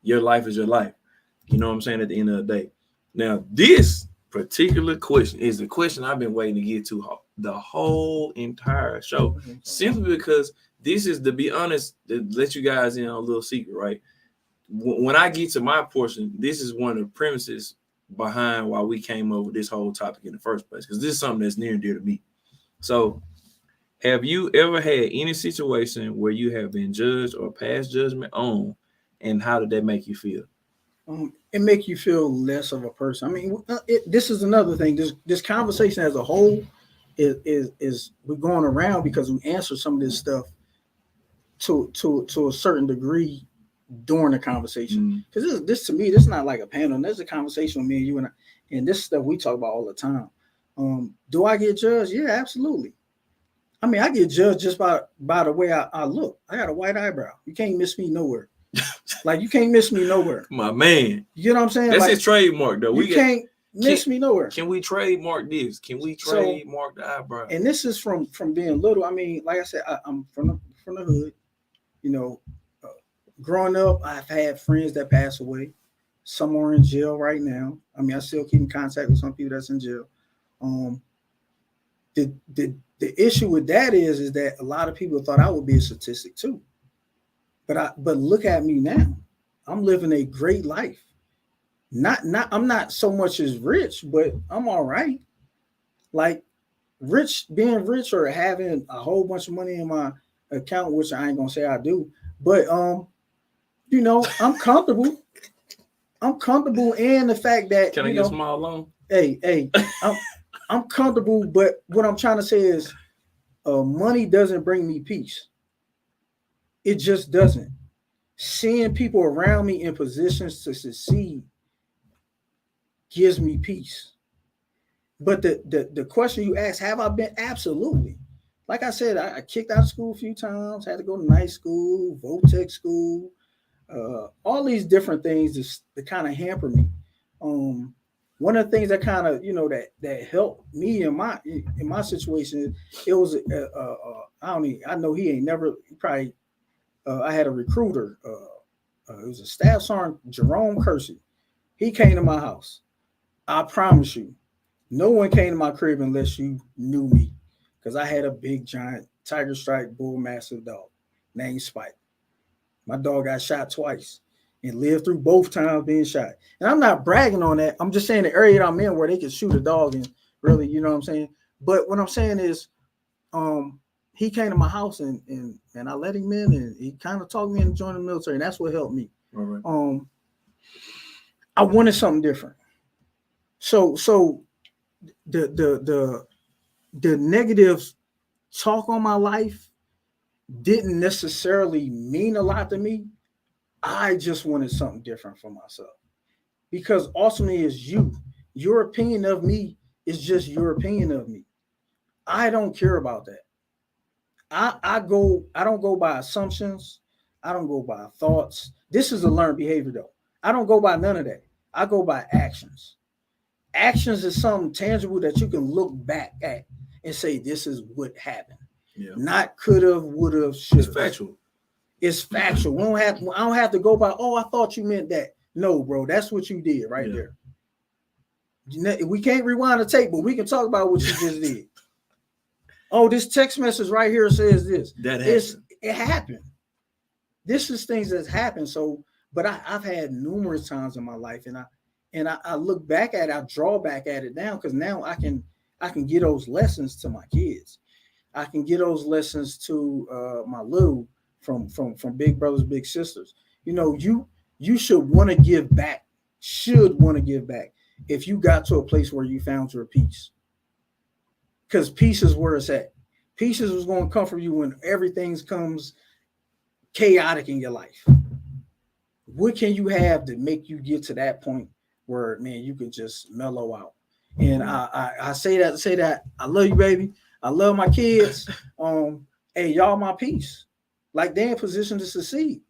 your life is your life. You know what I'm saying? At the end of the day. Now, this particular question is the question I've been waiting to get to the whole entire show, simply because this is, to be honest, to let you guys in on a little secret, right? When I get to my portion, this is one of the premises behind why we came up with this whole topic in the first place, because this is something that's near and dear to me. So, have you ever had any situation where you have been judged or passed judgment on, and how did that make you feel? It make you feel less of a person. I mean, this is another thing. This conversation as a whole is we're going around because we answer some of this stuff to a certain degree during the conversation. Because this to me, this is not like a panel. There's a conversation with me and you, and this stuff we talk about all the time. Do I get judged? Yeah, absolutely. I mean, I get judged just by the way I look. I got a white eyebrow. You can't miss me nowhere. Like, you can't miss me nowhere. My man. You know what I'm saying? That's like, his trademark, though. You can't miss me nowhere. Can we trademark this? Can we trademark the eyebrow? And this is from being little. I mean, like I said, I'm from the hood. You know, growing up, I've had friends that passed away. Some are in jail right now. I mean, I still keep in contact with some people that's in jail. The issue with that is that a lot of people thought I would be a statistic too. But look at me now. I'm living a great life. I'm not so much as rich, but I'm all right. Like, being rich or having a whole bunch of money in my account, which I ain't gonna say I do, but you know, I'm comfortable. I'm comfortable in the fact that, can I get a small loan? Hey, I'm comfortable, but what I'm trying to say is, money doesn't bring me peace. It just doesn't. Seeing people around me in positions to succeed gives me peace. But the question you asked, have I been? Absolutely. Like I said, I kicked out of school a few times, had to go to night school, Votech school, all these different things that kind of hamper me. One of the things that kind of, you know, that helped me in my situation, it was I know he ain't never probably. I had a recruiter. It was a staff sergeant, Jerome Kersey. He came to my house. I promise you, no one came to my crib unless you knew me, because I had a big, giant tiger stripe bull mastiff dog named Spike. My dog got shot twice and lived through both times being shot. And I'm not bragging on that. I'm just saying the area I'm in where they can shoot a dog and really, you know what I'm saying? But what I'm saying is, he came to my house and I let him in, and he kind of talked me into joining the military, and that's what helped me. All right. I wanted something different. So the negative talk on my life didn't necessarily mean a lot to me. I just wanted something different for myself, because ultimately it's your opinion of me is just your opinion of me. I don't care about that. I don't go by assumptions. I don't go by thoughts. This is a learned behavior, though. I don't go by none of that. I go by actions. Actions is something tangible that you can look back at and say, this is what happened. Yeah. Not could have, would have, should have. It's factual. It's factual. I don't have to go by, oh, I thought you meant that. No, bro, that's what you did right there. We can't rewind the tape, but we can talk about what you just did. Oh, this text message right here says this. It happened. This is things that's happened. So, but I've had numerous times in my life, and I look back at it, I draw back at it now, because now I can get those lessons to my kids. I can get those lessons to my little from big brothers, big sisters. You know, you should want to give back. Should want to give back if you got to a place where you found your peace. Because peace is where it's at. Peace is what's going to come from you when everything comes chaotic in your life. What can you have to make you get to that point where, man, you can just mellow out? And I say that I love you, baby. I love my kids. Hey, y'all, my peace. Like, they're in position to succeed.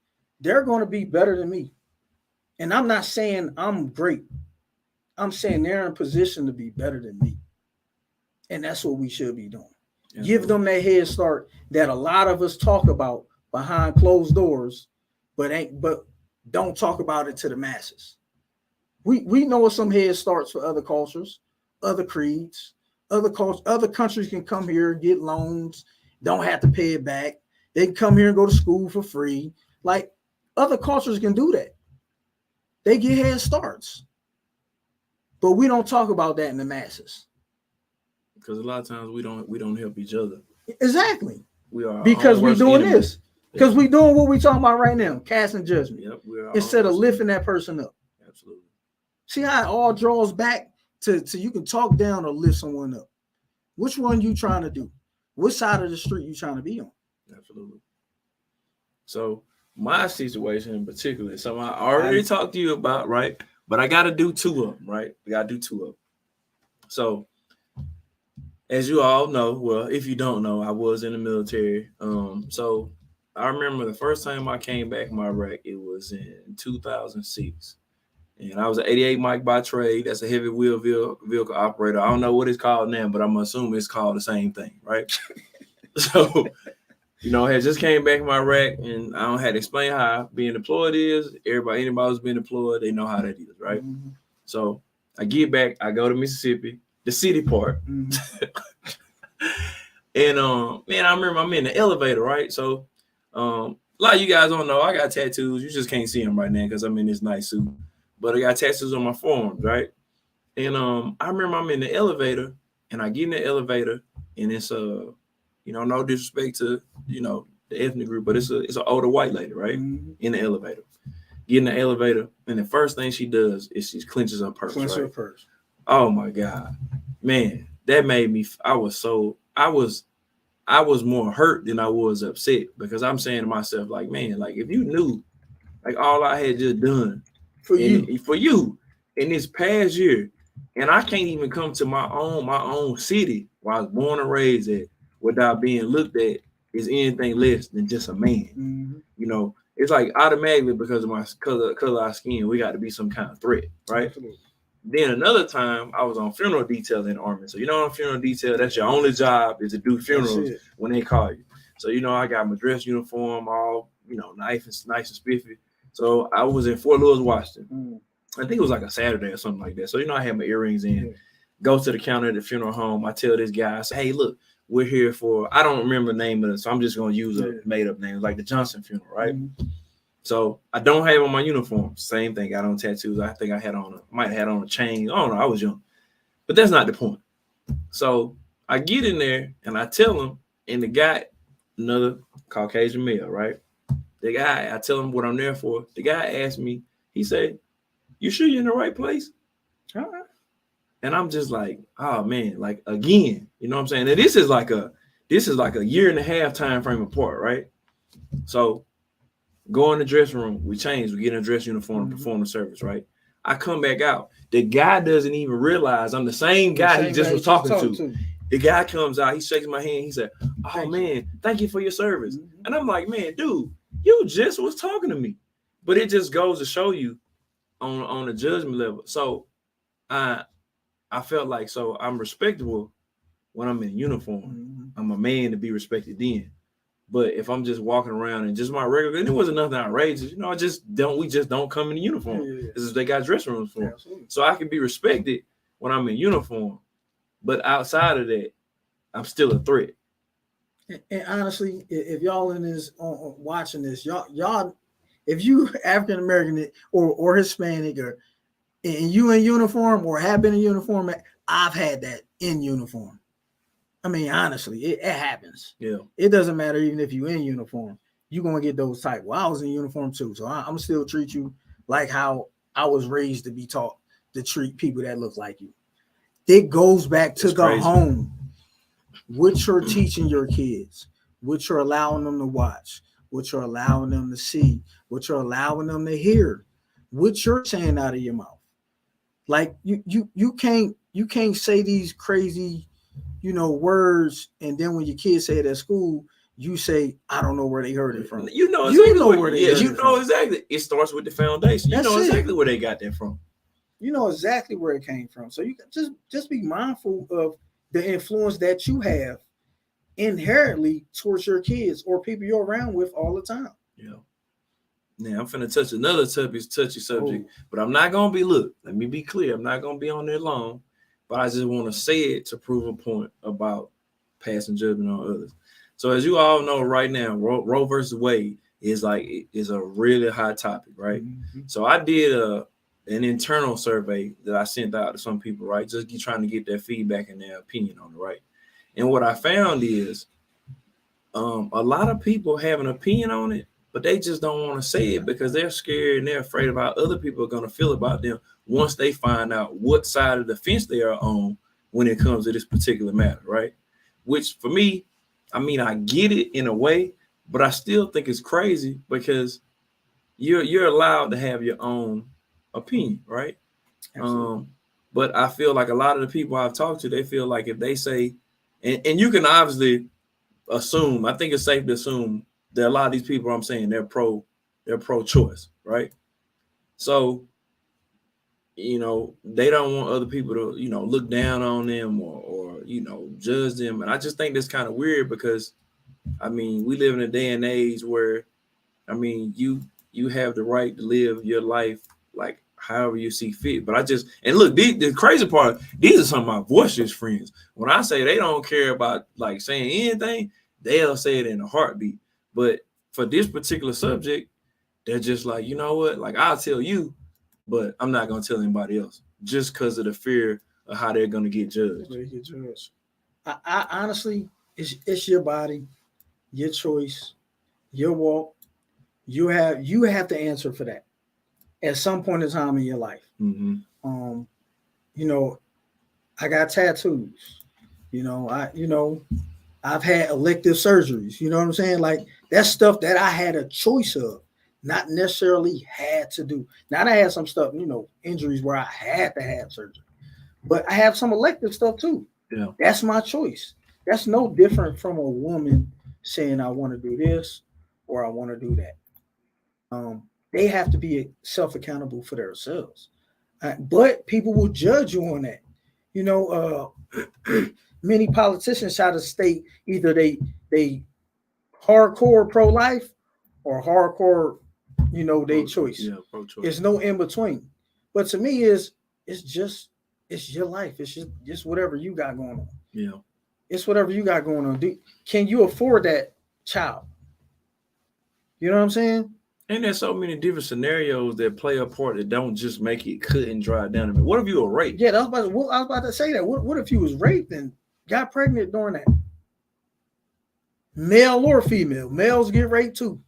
They're going to be better than me. And I'm not saying I'm great. I'm saying they're in position to be better than me. And that's what we should be doing. Yeah. Give them that head start that a lot of us talk about behind closed doors, but don't talk about it to the masses. We know some head starts for other cultures, other creeds, Other countries can come here, get loans, don't have to pay it back. They can come here and go to school for free. Like other cultures can do that. They get head starts. But we don't talk about that in the masses. Because a lot of times we don't help each other. Exactly. We are because we're doing enemies. this. Because we're doing what we're talking about right now, casting judgment. Yep, instead of lifting that person up. Absolutely. See how it all draws back to you can talk down or lift someone up. Which one you trying to do? Which side of the street you trying to be on? Absolutely. So my situation in particular, something I already talked to you about, right? But I got to do two of them, right? We got to do two of them. So as you all know, well, if you don't know, I was in the military. So I remember the first time I came back from Iraq, it was in 2006. And I was an 88 Mike by trade. That's a heavy wheel vehicle operator. I don't know what it's called now, but I'm assuming it's called the same thing, right? So, I had just came back from Iraq, and I don't had to explain how being deployed is. Anybody who's been deployed, they know how that is, right? Mm-hmm. So I get back, I go to Mississippi, the city part. Mm-hmm. And man, I remember I'm in the elevator, right? So a lot of you guys don't know I got tattoos. You just can't see them right now because I'm in this nice suit. But I got tattoos on my forearms, right? And I remember I'm in the elevator, and I get in the elevator, and it's no disrespect to the ethnic group, but it's an older white lady, right? Mm-hmm. In the elevator. Get in the elevator, and the first thing she does is she clenches her purse. Her purse. Oh my God, man, that made me. I was more hurt than I was upset because I'm saying to myself, like, man, like if you knew, like all I had just done for you in this past year, and I can't even come to my own city where I was born and raised at without being looked at as anything less than just a man. Mm-hmm. It's like automatically because of my color of our skin, we got to be some kind of threat, right? Absolutely. Then another time I was on funeral detail in the Army. So on funeral detail, that's your only job is to do funerals when they call you. So I got my dress uniform all nice and spiffy. So I was in Fort Lewis, Washington. I think it was like a Saturday or something like that. So I had my earrings in. Yeah. Go to the counter at the funeral home. I tell this guy, I say, hey, look, we're here for, I don't remember the name of it, so I'm just going to use a made-up name, like the Johnson funeral, right? Mm-hmm. So I don't have on my uniform. Same thing. Got on tattoos. I think I might have had on a chain. I don't know. I was young. But that's not the point. So I get in there, and I tell him, and the guy, another Caucasian male, right? The guy, I tell him what I'm there for. The guy asked me, he said, you sure you're in the right place? All right. And I'm just like, oh man, like again, you know what I'm saying? And this is like a year and a half time frame apart, right? So go in the dressing room, we change, we get in a dress uniform, perform the service, right? I come back out. The guy doesn't even realize I'm the same guy he just was talking to. The guy comes out, he shakes my hand, he said, oh man, thank you for your service. Mm-hmm. And I'm like, man, dude, you just was talking to me. But it just goes to show you on the judgment level. So I felt like, so I'm respectable when I'm in uniform. Mm-hmm. I'm a man to be respected then. But if I'm just walking around and just my regular, and it wasn't nothing outrageous, we just don't come in uniform. Because they got dress rooms for. So I can be respected when I'm in uniform. But outside of that, I'm still a threat. And honestly, if y'all in this watching this, y'all, if you African American or Hispanic and you in uniform or have been in uniform, I've had that in uniform. I mean, honestly, it happens. Yeah. It doesn't matter even if you're in uniform. You're going to get those type. Well, I was in uniform too, so I'm still treat you like how I was raised to be taught to treat people that look like you. It goes back to the home. What you're teaching your kids, what you're allowing them to watch, what you're allowing them to see, what you're allowing them to hear, what you're saying out of your mouth. Like you can't say these crazy, words, and then when your kids say it at school, you say, I don't know where they heard it from. You know exactly. It starts with the foundation. You know exactly where they got that from. You know exactly where it came from. So you can just be mindful of the influence that you have inherently towards your kids or people you're around with all the time. Yeah. Now I'm finna touch another touchy subject, but I'm not gonna be. Look, let me be clear. I'm not gonna be on there long. but I just want to say it to prove a point about passing judgment on others. So as you all know right now, Roe versus Wade is a really hot topic, right? Mm-hmm. So I did an internal survey that I sent out to some people, right? Just trying to get their feedback and their opinion on it, right? And what I found is a lot of people have an opinion on it, but they just don't want to say it because they're scared and they're afraid of how other people are going to feel about them once they find out what side of the fence they are on when it comes to this particular matter, right? Which for me, I mean, I get it in a way, but I still think it's crazy because you're allowed to have your own opinion, right? But I feel like a lot of the people I've talked to, they feel like if they say, and you can obviously assume, I think it's safe to assume that a lot of these people I'm saying they're pro-choice, right? So, they don't want other people to, look down on them or judge them. And I just think that's kind of weird because, I mean, we live in a day and age where, I mean, you have the right to live your life like however you see fit. But and look, the crazy part, these are some of my voiceless friends. When I say they don't care about like saying anything, they'll say it in a heartbeat. But for this particular subject, they're just like, you know what? Like, I'll tell you, but I'm not going to tell anybody else just because of the fear of how they're going to get judged. I honestly, it's your body, your choice, your walk. You have to answer for that at some point in time in your life. Mm-hmm. I got tattoos. I've had elective surgeries. You know what I'm saying? Like, that's stuff that I had a choice of, not necessarily had to do. Now, I had some stuff, injuries where I had to have surgery, but I have some elective stuff too. Yeah, that's my choice. That's no different from a woman saying I want to do this or I want to do that. They have to be self-accountable for themselves. But people will judge you on that. Many politicians try to state either they hardcore pro-life or hardcore, their choice. Yeah, pro-choice. There's no in between. But to me, it's your life. It's just whatever you got going on. Yeah. It's whatever you got going on. Can you afford that child? You know what I'm saying? And there's so many different scenarios that play a part that don't just make it cut and dry down. What if you were raped? Yeah, I was about to say that. What if you was raped and got pregnant during that? Male or female. Males get raped too.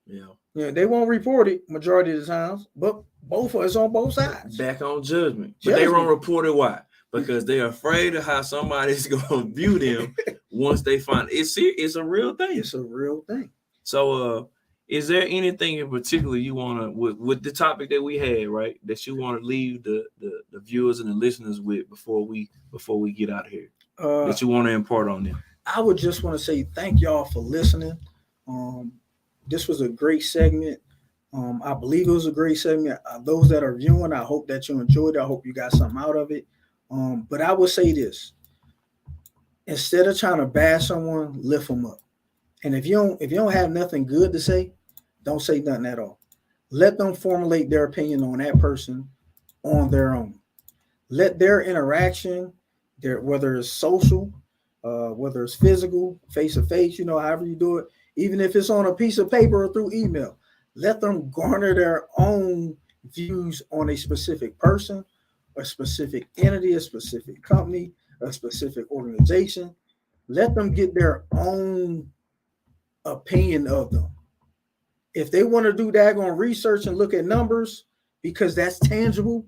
Yeah. Yeah, they won't report it majority of the times, but both of us on both sides. Back on judgment. But they won't report it. Why? Because they're afraid of how somebody's going to view them once they find it. It's a real thing. It's a real thing. So, is there anything in particular you want to, with the topic that we had, right, that you want to leave the viewers and the listeners with before we get out of here, that you want to impart on them? I would just want to say thank y'all for listening. This was a great segment. I believe it was a great segment. Those that are viewing, I hope that you enjoyed it. I hope you got something out of it. But I will say this: instead of trying to bash someone, lift them up. And if you don't have nothing good to say, don't say nothing at all. Let them formulate their opinion on that person on their own. Let their interaction, whether it's social, whether it's physical, face to face, however you do it, even if it's on a piece of paper or through email, let them garner their own views on a specific person, a specific entity, a specific company, a specific organization. Let them get their own opinion of them. If they want to do daggone research and look at numbers because that's tangible,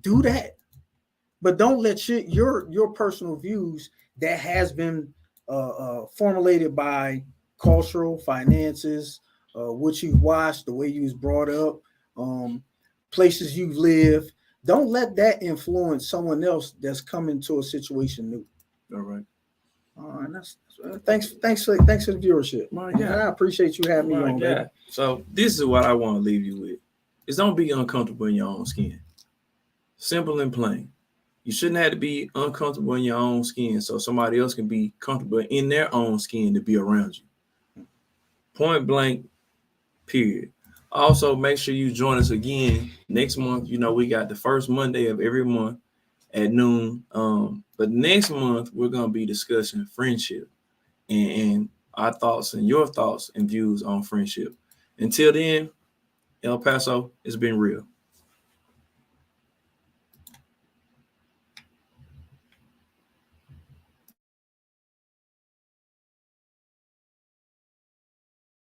do that. But don't let your personal views that has been formulated by cultural, finances, what you've watched, the way you was brought up, places you've lived. Don't let that influence someone else that's coming to a situation new. All right. Thanks for the viewership. My God. I appreciate you having me on. Baby. So this is what I want to leave you with: is don't be uncomfortable in your own skin. Simple and plain. You shouldn't have to be uncomfortable in your own skin so somebody else can be comfortable in their own skin to be around you. Point blank. Period. Also, make sure you join us again next month. We got the first Monday of every month at noon. But next month we're gonna be discussing friendship and our thoughts and your thoughts and views on friendship. Until then, El Paso, it's been real.